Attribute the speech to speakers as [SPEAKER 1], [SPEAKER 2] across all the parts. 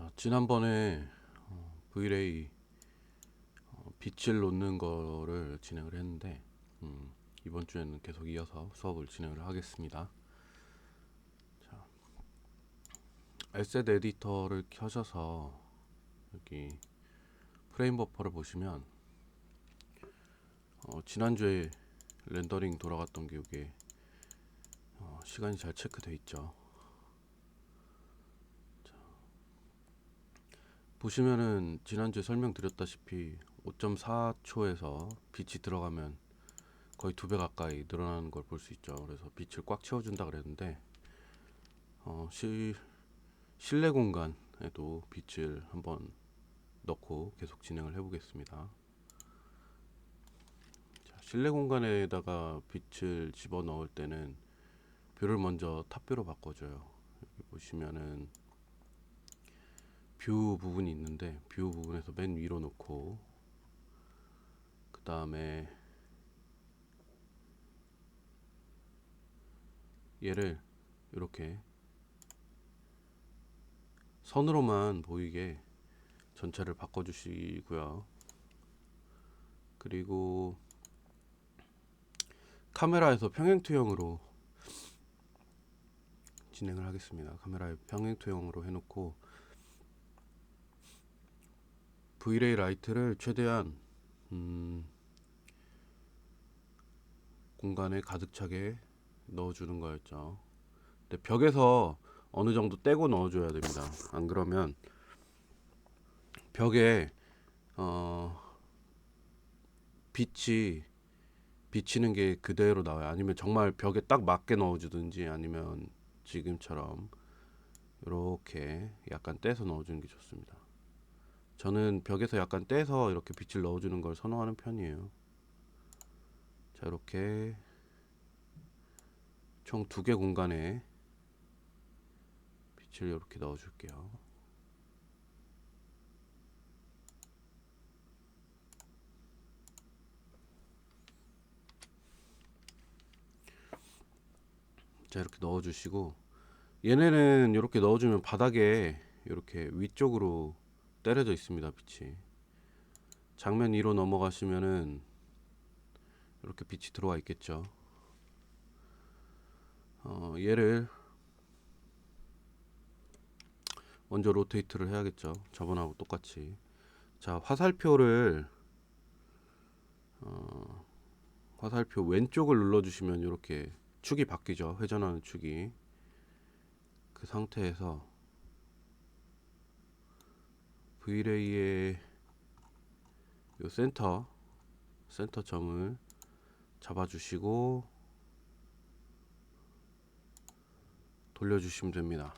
[SPEAKER 1] 자, 지난번에 V-Ray 빛을 놓는 거를 진행을 했는데 이번 주에는 계속 이어서 수업을 진행을 하겠습니다. 자, 에셋 에디터를 켜셔서 여기 프레임 버퍼를 보시면 지난주에 렌더링 돌아갔던 게 이게 시간이 잘 체크돼 있죠. 보시면은 지난주에 설명드렸다시피 5.4초에서 빛이 들어가면 거의 2배 가까이 늘어나는 걸 볼 수 있죠. 그래서 빛을 꽉 채워준다 그랬는데 실내 공간에도 빛을 한번 넣고 계속 진행을 해보겠습니다. 자, 실내 공간에다가 빛을 집어넣을 때는 뷰를 먼저 탑뷰로 바꿔줘요. 여기 보시면은 뷰 부분이 있는데 뷰 부분에서 맨 위로 놓고 그 다음에 얘를 이렇게 선으로만 보이게 전체를 바꿔주시고요. 그리고 카메라에서 평행투영으로 진행을 하겠습니다. 카메라에 평행투영으로 해놓고 V-Ray 라이트를 최대한 공간에 가득 차게 넣어주는 거였죠. 근데 벽에서 어느 정도 떼고 넣어줘야 됩니다. 안 그러면 벽에 빛이 비치는 게 그대로 나와요. 아니면 정말 벽에 딱 맞게 넣어주든지 아니면 지금처럼 이렇게 약간 떼서 넣어주는 게 좋습니다. 저는 벽에서 약간 떼서 이렇게 빛을 넣어주는 걸 선호하는 편이에요. 자, 이렇게 총 2개 공간에 빛을 이렇게 넣어줄게요. 자, 이렇게 넣어주시고 얘네는 이렇게 넣어주면 바닥에 이렇게 위쪽으로 때려져 있습니다. 빛이 장면 2로 넘어가시면은 이렇게 빛이 들어와 있겠죠. 얘를 먼저 로테이트를 해야겠죠. 저번하고 똑같이. 자, 화살표 왼쪽을 눌러주시면 이렇게 축이 바뀌죠. 회전하는 축이. 그 상태에서 V-Ray의 요 센터 점을 잡아주시고 돌려주시면 됩니다.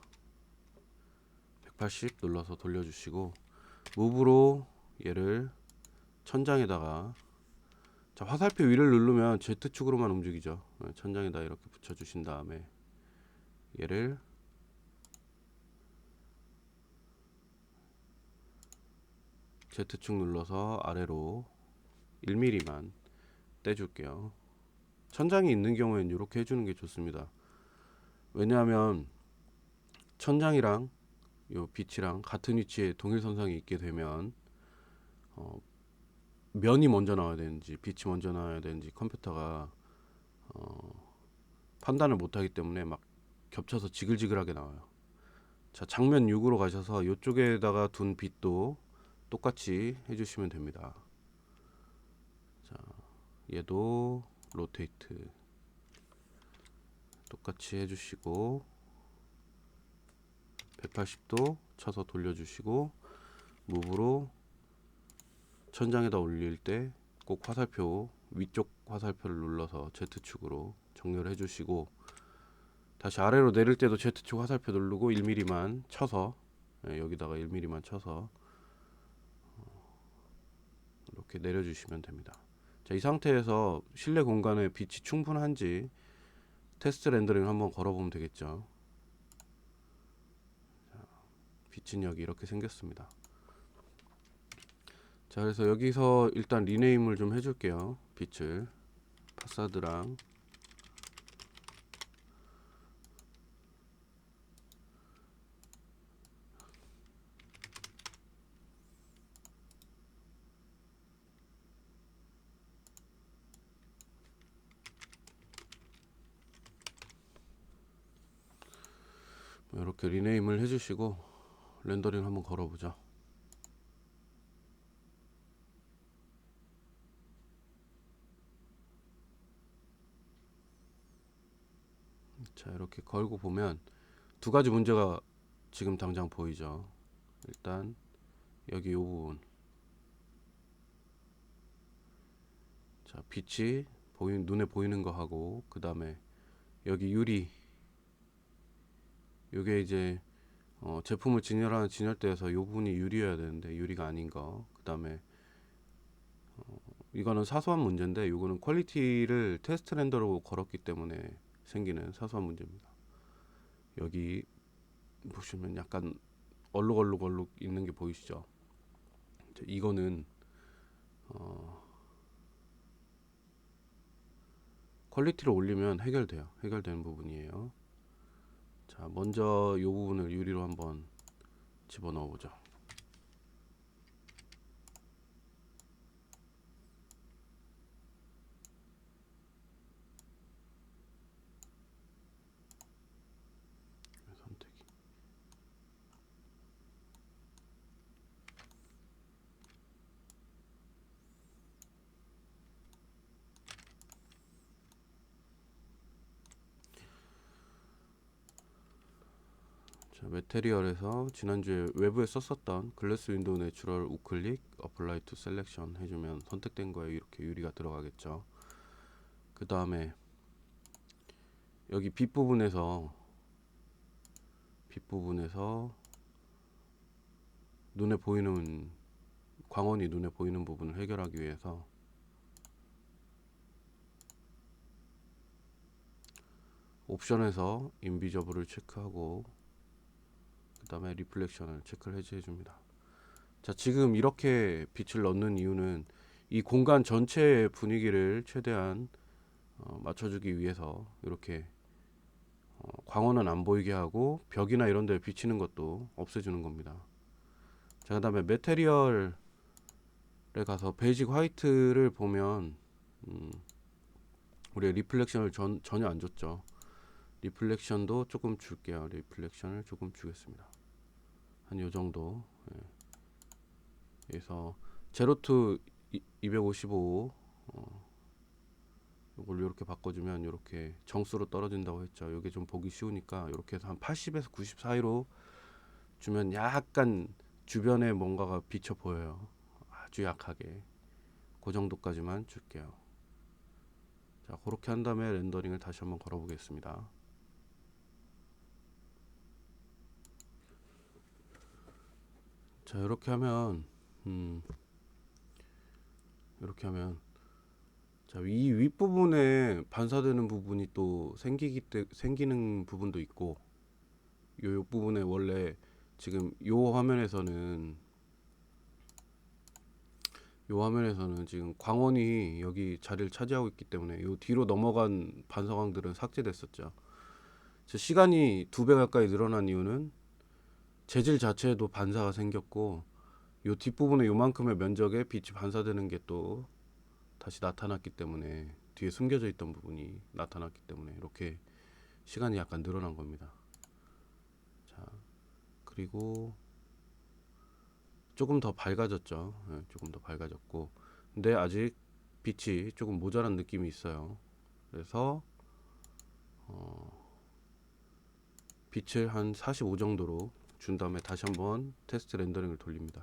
[SPEAKER 1] 180 눌러서 돌려주시고 무브로 얘를 천장에다가, 자, 화살표 위를 누르면 Z축으로만 움직이죠. 천장에다 이렇게 붙여주신 다음에 얘를 Z축 눌러서 아래로 1mm만 떼줄게요. 천장이 있는 경우에는 이렇게 해주는 게 좋습니다. 왜냐하면 천장이랑 요 빛이랑 같은 위치에 동일선상이 있게 되면 면이 먼저 나와야 되는지 빛이 먼저 나와야 되는지 컴퓨터가 판단을 못하기 때문에 막 겹쳐서 지글지글하게 나와요. 자, 장면 6으로 가셔서 이쪽에다가 둔 빛도 똑같이 해주시면 됩니다. 자, 얘도 로테이트 똑같이 해주시고 180도 쳐서 돌려주시고 무브로 천장에다 올릴 때 꼭 화살표 위쪽 화살표를 눌러서 Z축으로 정렬해 주시고 다시 아래로 내릴 때도 Z축 화살표 누르고 1mm만 쳐서 여기다가 1mm만 쳐서 이렇게 내려주시면 됩니다. 자, 이 상태에서 실내 공간에 빛이 충분한지 테스트 렌더링 한번 걸어보면 되겠죠. 자, 빛은 여기 이렇게 생겼습니다. 자, 그래서 여기서 일단 리네임을 좀 해줄게요. 빛을 파사드랑 이렇게 리네임을 해주시고 렌더링 한번 걸어보죠. 자, 이렇게 걸고 보면 두 가지 문제가 지금 당장 보이죠. 일단 여기 이 부분, 자, 빛이 눈에 보이는 거 하고, 그 다음에 여기 유리, 요게 이제 제품을 진열하는 진열대에서 이 부분이 유리여야 되는데 유리가 아닌 거. 그 다음에 이거는 사소한 문제인데 이거는 퀄리티를 테스트 렌더로 걸었기 때문에 생기는 사소한 문제입니다. 여기 보시면 약간 얼룩얼룩 있는 게 보이시죠? 이거는 퀄리티를 올리면 해결되는 부분이에요. 자, 먼저 이 부분을 유리로 한번 집어넣어 보죠. 선택이. 자, 매테리얼에서 지난주에 외부에 썼었던 글래스 윈도우 내추럴 우클릭 어플라이 투 셀렉션 해주면 선택된 거에 이렇게 유리가 들어가겠죠. 그 다음에 여기 빛 부분에서 눈에 보이는 광원이 눈에 보이는 부분을 해결하기 위해서 옵션에서 인비저블을 체크하고 그 다음에 리플렉션을 체크를 해제해 줍니다. 자, 지금 이렇게 빛을 넣는 이유는 이 공간 전체의 분위기를 최대한 맞춰주기 위해서 이렇게 광원은 안 보이게 하고 벽이나 이런 데 비치는 것도 없애주는 겁니다. 자, 그 다음에 매테리얼에 가서 베이직 화이트를 보면 우리 리플렉션을 전혀 안 줬죠. 리플렉션도 조금 줄게요. 리플렉션을 조금 주겠습니다. 한 요정도. 그래서 제로 투 255 이걸 이렇게 바꿔주면 이렇게 정수로 떨어진다고 했죠. 이게 좀 보기 쉬우니까 이렇게 해서 한 80에서 90 사이로 주면 약간 주변에 뭔가가 비쳐 보여요. 아주 약하게. 그 정도까지만 줄게요. 자, 그렇게 한 다음에 렌더링을 다시 한번 걸어 보겠습니다. 자, 이렇게 하면 자, 이 윗부분에 반사되는 부분이 또 생기는 부분도 있고, 요 옆부분에 원래 지금 요 화면에서는 지금 광원이 여기 자리를 차지하고 있기 때문에 요 뒤로 넘어간 반사광들은 삭제됐었죠. 시간이 2배 가까이 늘어난 이유는 재질 자체에도 반사가 생겼고, 요 뒷부분에 요만큼의 면적에 빛이 반사되는 게 또 다시 나타났기 때문에, 뒤에 숨겨져 있던 부분이 나타났기 때문에 이렇게 시간이 약간 늘어난 겁니다. 자, 그리고 조금 더 밝아졌죠. 조금 더 밝아졌고, 근데 아직 빛이 조금 모자란 느낌이 있어요. 그래서 빛을 한 45 정도로 준 다음에 다시 한번 테스트 렌더링을 돌립니다.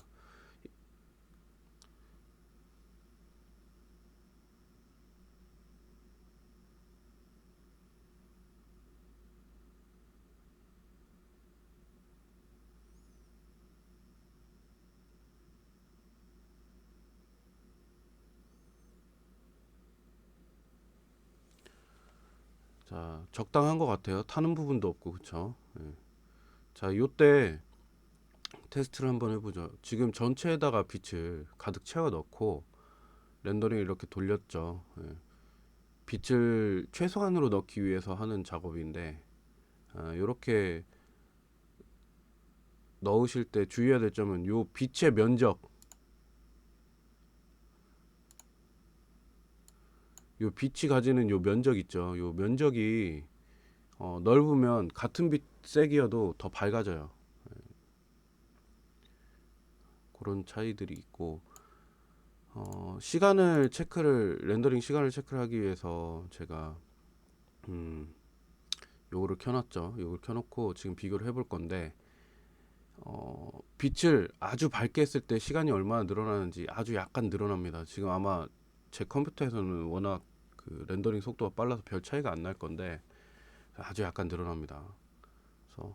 [SPEAKER 1] 자, 적당한 것 같아요. 타는 부분도 없고, 그쵸? 자, 요때 테스트를 한번 해보죠. 지금 전체에다가 빛을 가득 채워 넣고 렌더링 이렇게 돌렸죠. 빛을 최소한으로 넣기 위해서 하는 작업인데, 이렇게 넣으실 때 주의해야 될 점은 요 빛의 면적, 빛이 가지는 요 면적 있죠. 요 면적이 넓으면 같은 빛을 색이어도 더 밝아져요. 그런 차이들이 있고, 렌더링 시간을 체크를 하기 위해서 제가 요거를 켜놨죠. 요걸 켜놓고 지금 비교를 해볼 건데, 빛을 아주 밝게 했을 때 시간이 얼마나 늘어나는지 아주 약간 늘어납니다. 지금 아마 제 컴퓨터에서는 워낙 그 렌더링 속도가 빨라서 별 차이가 안 날 건데 아주 약간 늘어납니다. 그래서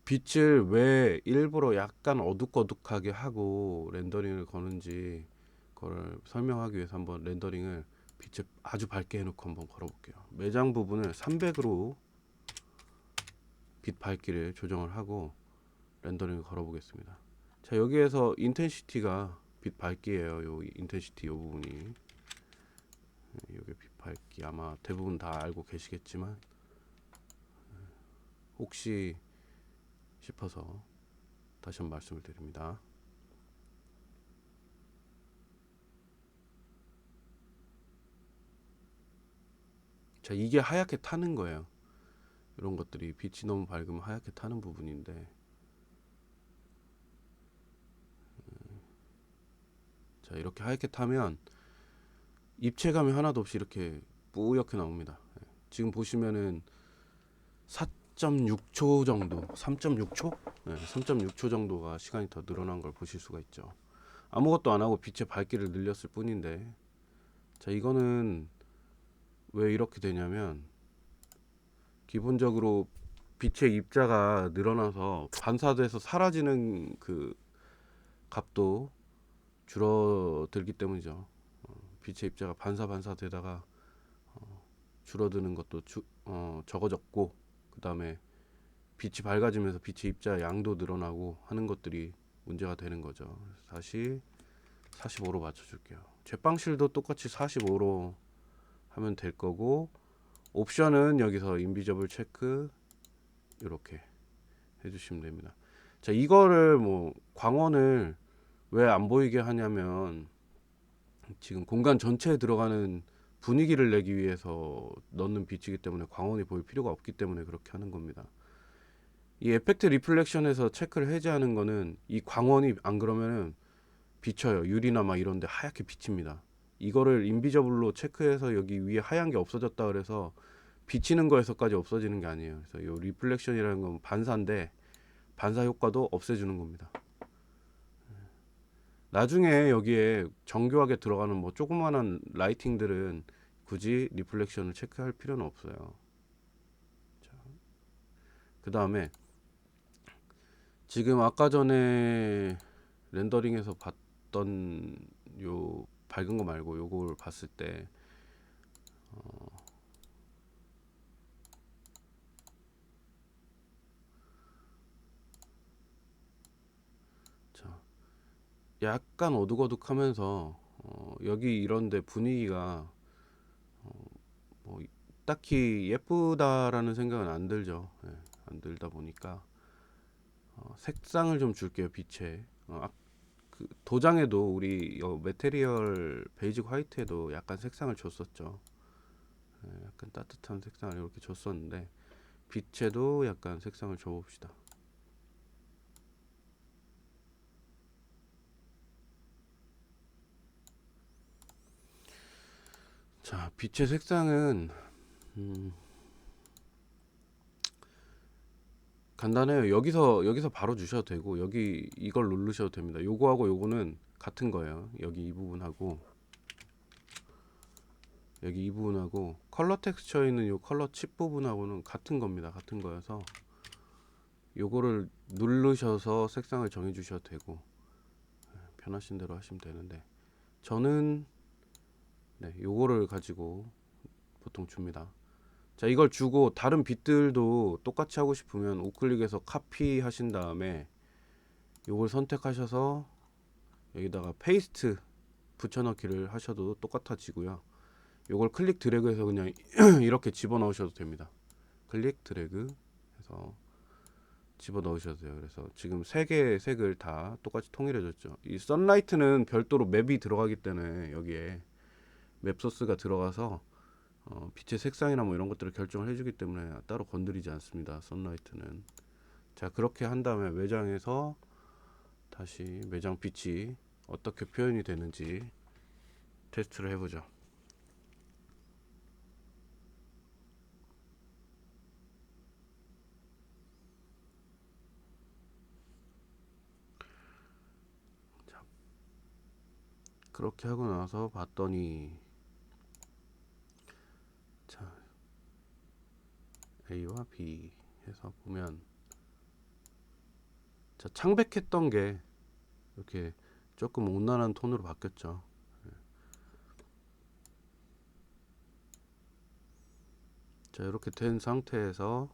[SPEAKER 1] 빛을 왜 일부러 약간 어둑어둑하게 하고 렌더링을 거는지 그걸 설명하기 위해서 한번 렌더링을 빛을 아주 밝게 해놓고 한번 걸어볼게요. 매장 부분을 300으로 빛 밝기를 조정을 하고 렌더링을 걸어보겠습니다. 자, 여기에서 인텐시티가 빛 밝기예요. 요 인텐시티 요 부분이, 요게 빛 밝기, 아마 대부분 다 알고 계시겠지만 혹시 싶어서 다시 한번 말씀을 드립니다. 자, 이게 하얗게 타는 거예요. 이런 것들이 빛이 너무 밝으면 하얗게 타는 부분인데, 자, 이렇게 하얗게 타면 입체감이 하나도 없이 이렇게 뿌옇게 나옵니다. 지금 보시면은 4.6초 정도, 3.6초? 네, 3.6초 정도가 시간이 더 늘어난 걸 보실 수가 있죠. 아무것도 안 하고 빛의 밝기를 늘렸을 뿐인데, 자, 이거는 왜 이렇게 되냐면 기본적으로 빛의 입자가 늘어나서 반사돼서 사라지는 그 값도 줄어들기 때문이죠. 빛의 입자가 반사되다가 줄어드는 것도 적어졌고, 그 다음에 빛이 밝아지면서 빛의 입자 양도 늘어나고 하는 것들이 문제가 되는 거죠. 다시 45로 맞춰줄게요. 제빵실도 똑같이 45로 하면 될 거고, 옵션은 여기서 인비저블 체크 이렇게 해주시면 됩니다. 자, 이거를 뭐 광원을 왜 안 보이게 하냐면 지금 공간 전체에 들어가는 분위기를 내기 위해서 넣는 빛이기 때문에 광원이 보일 필요가 없기 때문에 그렇게 하는 겁니다. 이 에펙트 리플렉션에서 체크를 해제하는 거는 이 광원이 안 그러면은 비쳐요. 유리나 막 이런데 하얗게 비칩니다. 이거를 인비저블로 체크해서 여기 위에 하얀 게 없어졌다 그래서 비치는 거에서까지 없어지는 게 아니에요. 그래서 이 리플렉션이라는 건 반사인데 반사 효과도 없애주는 겁니다. 나중에 여기에 정교하게 들어가는 뭐 조그만한 라이팅들은 굳이 리플렉션을 체크할 필요는 없어요. 그 다음에 지금 아까 전에 렌더링에서 봤던 요 밝은 거 말고 요걸 봤을 때 자, 약간 어둑어둑하면서 여기 이런데 분위기가 뭐 딱히 예쁘다라는 생각은 안 들죠. 예, 안 들다 보니까 색상을 좀 줄게요. 빛에 그 도장에도 우리 메테리얼 베이직 화이트에도 약간 색상을 줬었죠. 예, 약간 따뜻한 색상을 이렇게 줬었는데 빛에도 약간 색상을 줘봅시다. 자, 빛의 색상은 간단해요. 여기서 바로 주셔도 되고 여기 이걸 누르셔도 됩니다. 요거하고 요거는 같은 거예요. 여기 이 부분하고 여기 이 부분하고 컬러 텍스처에 있는 요 컬러 칩 부분하고는 같은 겁니다. 같은 거여서 요거를 누르셔서 색상을 정해 주셔도 되고 편하신 대로 하시면 되는데 저는 네, 요거를 가지고 보통 줍니다. 자, 이걸 주고 다른 빛들도 똑같이 하고 싶으면 우클릭해서 카피 하신 다음에 요걸 선택하셔서 여기다가 페이스트 붙여넣기를 하셔도 똑같아지고요. 요걸 클릭 드래그해서 그냥 이렇게 집어넣으셔도 됩니다. 클릭 드래그 해서 집어넣으셔도 돼요. 그래서 지금 세 개의 색을 다 똑같이 통일해줬죠. 이 선라이트는 별도로 맵이 들어가기 때문에 여기에 맵 소스가 들어가서 빛의 색상이나 뭐 이런 것들을 결정을 해주기 때문에 따로 건드리지 않습니다. 선라이트는. 자, 그렇게 한 다음에 매장에서 다시 매장 빛이 어떻게 표현이 되는지 테스트를 해보죠. 자, 그렇게 하고 나서 봤더니, 자, A와 B 해서 보면, 자, 창백했던 게 이렇게 조금 온난한 톤으로 바뀌었죠. 자, 이렇게 된 상태에서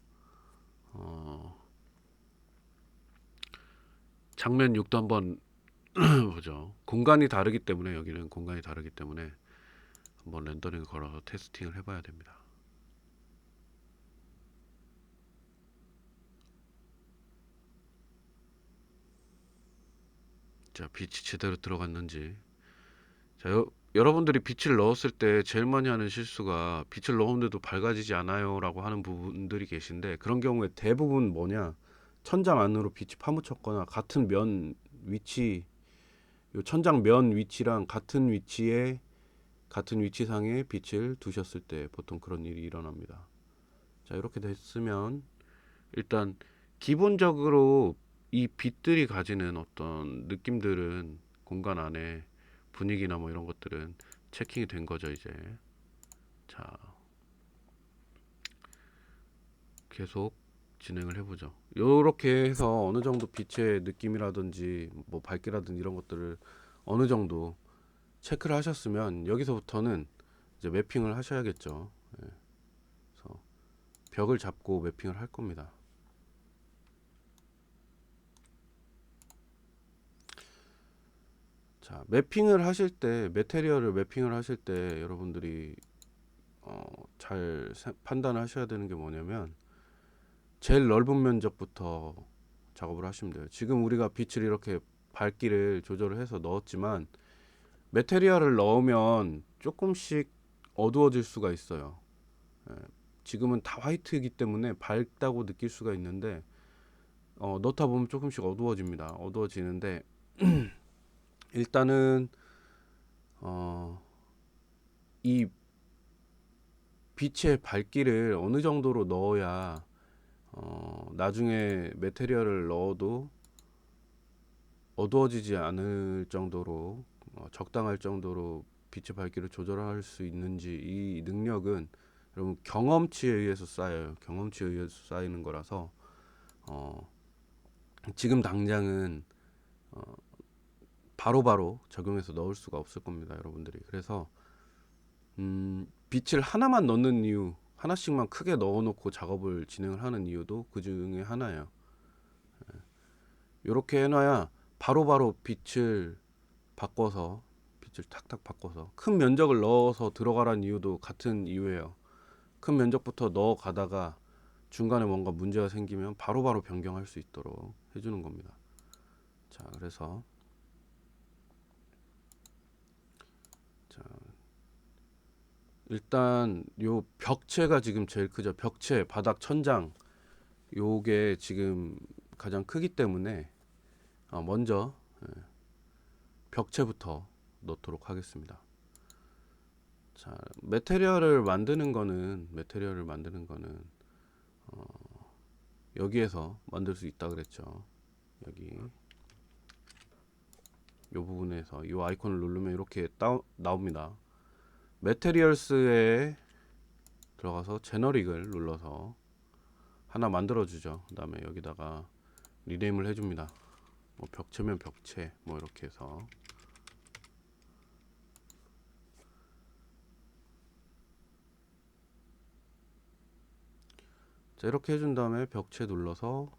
[SPEAKER 1] 장면 6도 한번 보죠. 공간이 다르기 때문에, 여기는 공간이 다르기 때문에 한번 렌더링을 걸어서 테스팅을 해봐야 됩니다. 자, 빛이 제대로 들어갔는지. 자, 여러분들이 빛을 넣었을 때 제일 많이 하는 실수가 빛을 넣었는데도 밝아지지 않아요 라고 하는 부분들이 계신데, 그런 경우에 대부분 뭐냐, 천장 안으로 빛이 파묻혔거나 같은 면 위치, 요 천장 면 위치랑 같은 위치상에 빛을 두셨을 때 보통 그런 일이 일어납니다. 자, 이렇게 됐으면 일단 기본적으로 이 빛들이 가지는 어떤 느낌들은 공간 안에 분위기나 뭐 이런 것들은 체킹이 된 거죠, 이제. 자, 계속 진행을 해보죠. 이렇게 해서 어느 정도 빛의 느낌이라든지 뭐 밝기라든지 이런 것들을 어느 정도 체크를 하셨으면 여기서부터는 이제 매핑을 하셔야겠죠. 예. 그래서 벽을 잡고 매핑을 할 겁니다. 자, 매핑을 하실 때, 매테리얼을 매핑을 하실 때 여러분들이 잘 판단을 하셔야 되는 게 뭐냐면, 제일 넓은 면적부터 작업을 하시면 돼요. 지금 우리가 빛을 이렇게 밝기를 조절을 해서 넣었지만, 매테리얼을 넣으면 조금씩 어두워질 수가 있어요. 예, 지금은 다 화이트이기 때문에 밝다고 느낄 수가 있는데, 넣다 보면 조금씩 어두워집니다. 어두워지는데 일단은 이 빛의 밝기를 어느 정도로 넣어야 나중에 매테리얼을 넣어도 어두워지지 않을 정도로 적당할 정도로 빛의 밝기를 조절할 수 있는지, 이 능력은 여러분 경험치에 의해서 쌓여요. 경험치에 의해서 쌓이는 거라서 지금 당장은 바로바로 적용해서 넣을 수가 없을 겁니다, 여러분들이. 그래서 빛을 하나만 넣는 이유, 하나씩만 크게 넣어놓고 작업을 진행을 하는 이유도 그 중에 하나예요. 이렇게 해놔야 바로바로 빛을 바꿔서, 빛을 탁탁 바꿔서 큰 면적을 넣어서 들어가라는 이유도 같은 이유예요. 큰 면적부터 넣어 가다가 중간에 뭔가 문제가 생기면 바로바로 변경할 수 있도록 해주는 겁니다. 자, 그래서 자, 일단 요 벽체가 지금 제일 크죠. 벽체, 바닥, 천장, 요게 지금 가장 크기 때문에 먼저 벽체부터 넣도록 하겠습니다. 자, 매테리얼을 만드는 거는 여기에서 만들 수 있다 그랬죠. 여기 요 부분에서 이 아이콘을 누르면 이렇게 나옵니다. 매테리얼스에 들어가서 제너릭을 눌러서 하나 만들어 주죠. 그 다음에 여기다가 리네임을 해줍니다. 뭐 벽체면 벽체, 뭐 이렇게 해서. 자, 이렇게 해준 다음에 벽체 눌러서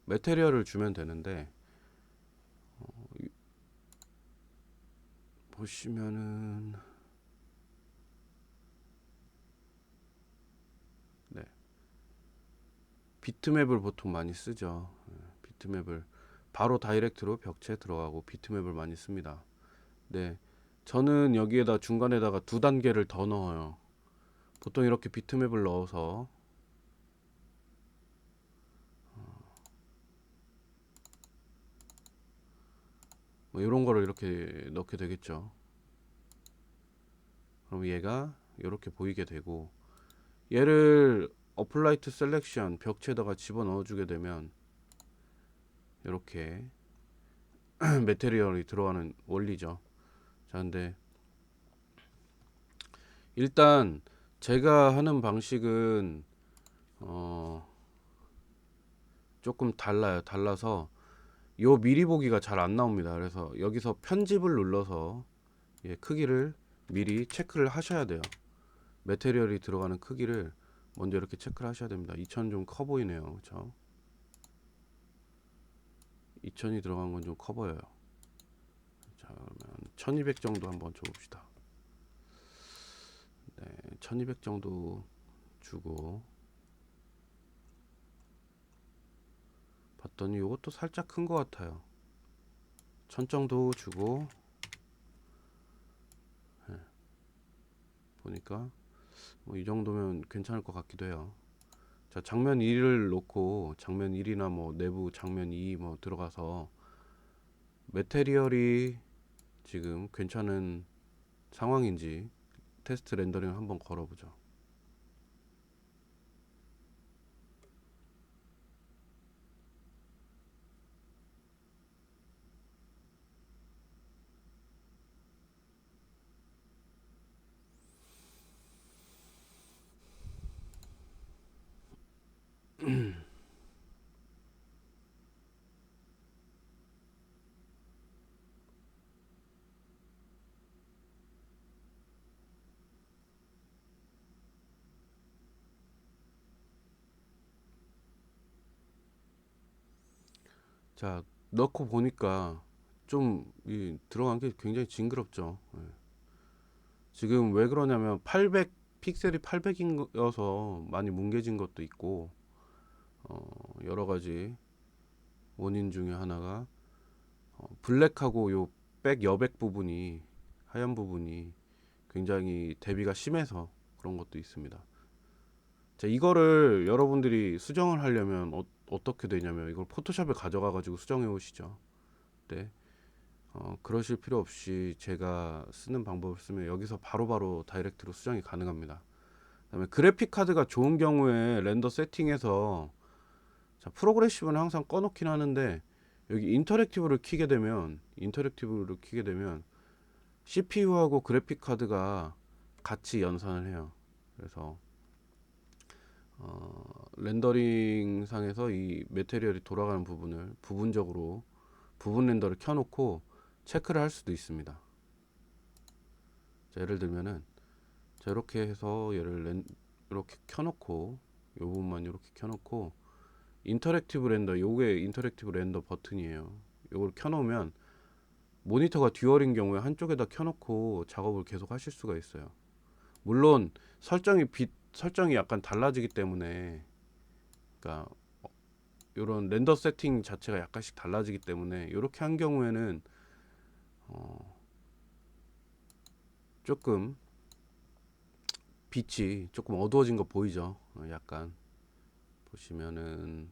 [SPEAKER 1] 매테리얼을 주면 되는데, 보시면은 네, 비트맵을 보통 많이 쓰죠. 비트맵을 바로 다이렉트로 벽체에 들어가고 비트맵을 많이 씁니다. 네, 저는 여기에다 중간에다가 두 단계를 더 넣어요. 보통 이렇게 비트맵을 넣어서 뭐 이런 거를 이렇게 넣게 되겠죠. 그럼 얘가 이렇게 보이게 되고, 얘를 어플라이트 셀렉션 벽체에다가 집어넣어 주게 되면 이렇게 메테리얼이 들어가는 원리죠. 자, 근데 일단 제가 하는 방식은 조금 달라요. 달라서 요 미리 보기가 잘 안 나옵니다. 그래서 여기서 편집을 눌러서 크기를 미리 체크를 하셔야 돼요. 메테리얼이 들어가는 크기를 먼저 이렇게 체크를 하셔야 됩니다. 2000 좀 커 보이네요. 그렇죠? 2000이 들어간 건 좀 커 보여요. 자, 그러면 1200 정도 한번 줘봅시다. 네, 1200 정도 주고 봤더니 이것도 살짝 큰 것 같아요. 1000 정도 주고 보니까 뭐 이 정도면 괜찮을 것 같기도 해요. 자, 장면 1을 놓고 장면 1이나 뭐 내부 장면 2 뭐 들어가서 메테리얼이 지금 괜찮은 상황인지 테스트 렌더링을 한번 걸어보죠. 자, 넣고 보니까 좀 들어간 게 굉장히 징그럽죠. 지금 왜 그러냐면 800 픽셀이 800이어서 많이 뭉개진 것도 있고 여러 가지 원인 중에 하나가 블랙하고 요 백 여백 부분이 하얀 부분이 굉장히 대비가 심해서 그런 것도 있습니다. 자, 이거를 여러분들이 수정을 하려면 어떻게 되냐면 이걸 포토샵에 가져가 가지고 수정해 오시죠. 네. 그러실 필요 없이 제가 쓰는 방법을 쓰면 여기서 바로바로 다이렉트로 수정이 가능합니다. 그다음에 그래픽 카드가 좋은 경우에 렌더 세팅에서 자, 프로그레시브는 항상 꺼놓긴 하는데 여기 인터랙티브를 키게 되면 CPU하고 그래픽 카드가 같이 연산을 해요. 그래서 렌더링 상에서 이 메테리얼이 돌아가는 부분을 부분적으로 부분 렌더를 켜놓고 체크를 할 수도 있습니다. 자, 예를 들면은 자, 이렇게 해서 이렇게 켜놓고 이 부분만 이렇게 켜놓고 인터랙티브 렌더, 요게 인터랙티브 렌더 버튼이에요. 요걸 켜놓으면 모니터가 듀얼인 경우에 한쪽에다 켜놓고 작업을 계속 하실 수가 있어요. 물론 설정이 약간 달라지기 때문에, 그러니까 이런 렌더 세팅 자체가 약간씩 달라지기 때문에 이렇게 한 경우에는 조금 빛이 조금 어두워진 거 보이죠? 약간 보시면은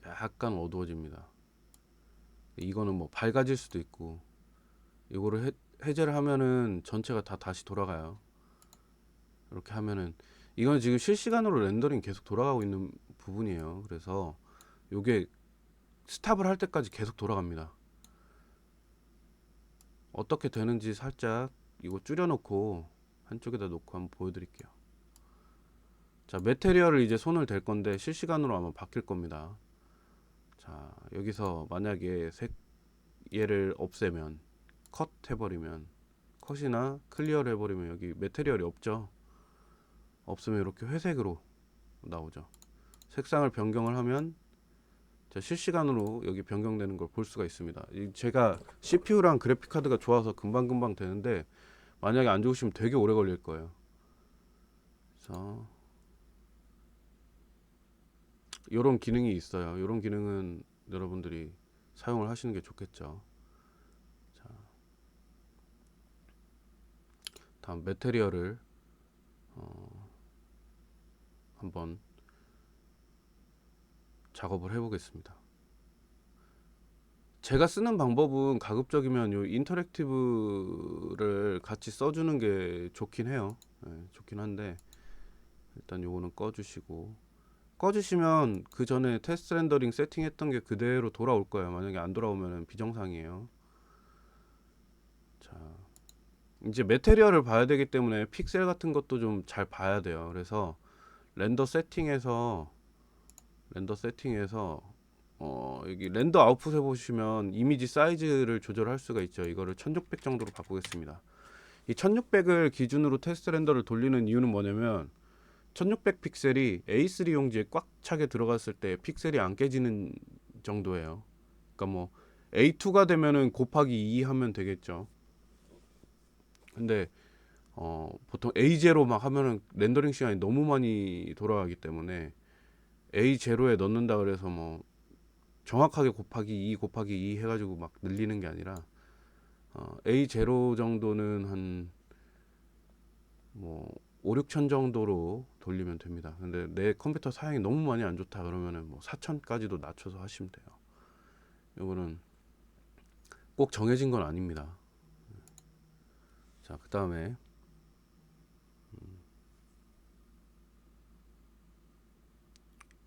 [SPEAKER 1] 약간 어두워집니다. 이거는 뭐 밝아질 수도 있고, 이거를 해제를 하면은 전체가 다 다시 돌아가요. 이렇게 하면은 이건 지금 실시간으로 렌더링 계속 돌아가고 있는 부분이에요. 그래서 이게 스탑을 할 때까지 계속 돌아갑니다. 어떻게 되는지 살짝 이거 줄여놓고 한쪽에다 놓고 한번 보여드릴게요. 자, 메테리얼을 이제 손을 댈 건데 실시간으로 아마 바뀔 겁니다. 자, 여기서 만약에 얘를 없애면, 컷 해버리면, 컷이나 클리어를 해버리면 여기 메테리얼이 없죠. 없으면 이렇게 회색으로 나오죠. 색상을 변경을 하면 자, 실시간으로 여기 변경되는 걸 볼 수가 있습니다. 제가 CPU랑 그래픽 카드가 좋아서 금방금방 되는데 만약에 안 좋으시면 되게 오래 걸릴 거예요. 그래서 이런 기능이 있어요. 이런 기능은 여러분들이 사용을 하시는 게 좋겠죠. 자, 다음 매테리얼을 한번 작업을 해보겠습니다. 제가 쓰는 방법은 가급적이면 요 인터랙티브를 같이 써주는 게 좋긴 해요. 네, 좋긴 한데 일단 요거는 꺼주시고, 꺼주시면 그 전에 테스트 렌더링 세팅했던 게 그대로 돌아올 거예요. 만약에 안 돌아오면 비정상이에요. 자, 이제 매테리얼을 봐야 되기 때문에 픽셀 같은 것도 좀 잘 봐야 돼요. 그래서 렌더 세팅에서 여기 렌더 아웃풋에 보시면 이미지 사이즈를 조절할 수가 있죠. 이거를 1600 정도로 바꾸겠습니다. 이 1600을 기준으로 테스트 렌더를 돌리는 이유는 뭐냐면 1600 픽셀이 A3 용지에 꽉 차게 들어갔을 때 픽셀이 안 깨지는 정도예요. 그러니까 뭐 A2가 되면은 곱하기 2 하면 되겠죠. 근데 보통 A0 막 하면은 렌더링 시간이 너무 많이 돌아가기 때문에 A0에 넣는다 그래서 뭐 정확하게 곱하기 2 곱하기 2 해가지고 막 늘리는 게 아니라 A0 정도는 한 뭐 5, 6천 정도로 돌리면 됩니다. 근데 내 컴퓨터 사양이 너무 많이 안 좋다 그러면은 뭐 4천까지도 낮춰서 하시면 돼요. 이거는 꼭 정해진 건 아닙니다. 자, 그 다음에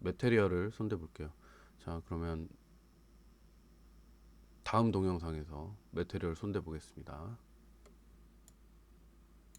[SPEAKER 1] 매테리얼을 손대 볼게요. 자, 그러면 다음 동영상에서 매테리얼 손대 보겠습니다.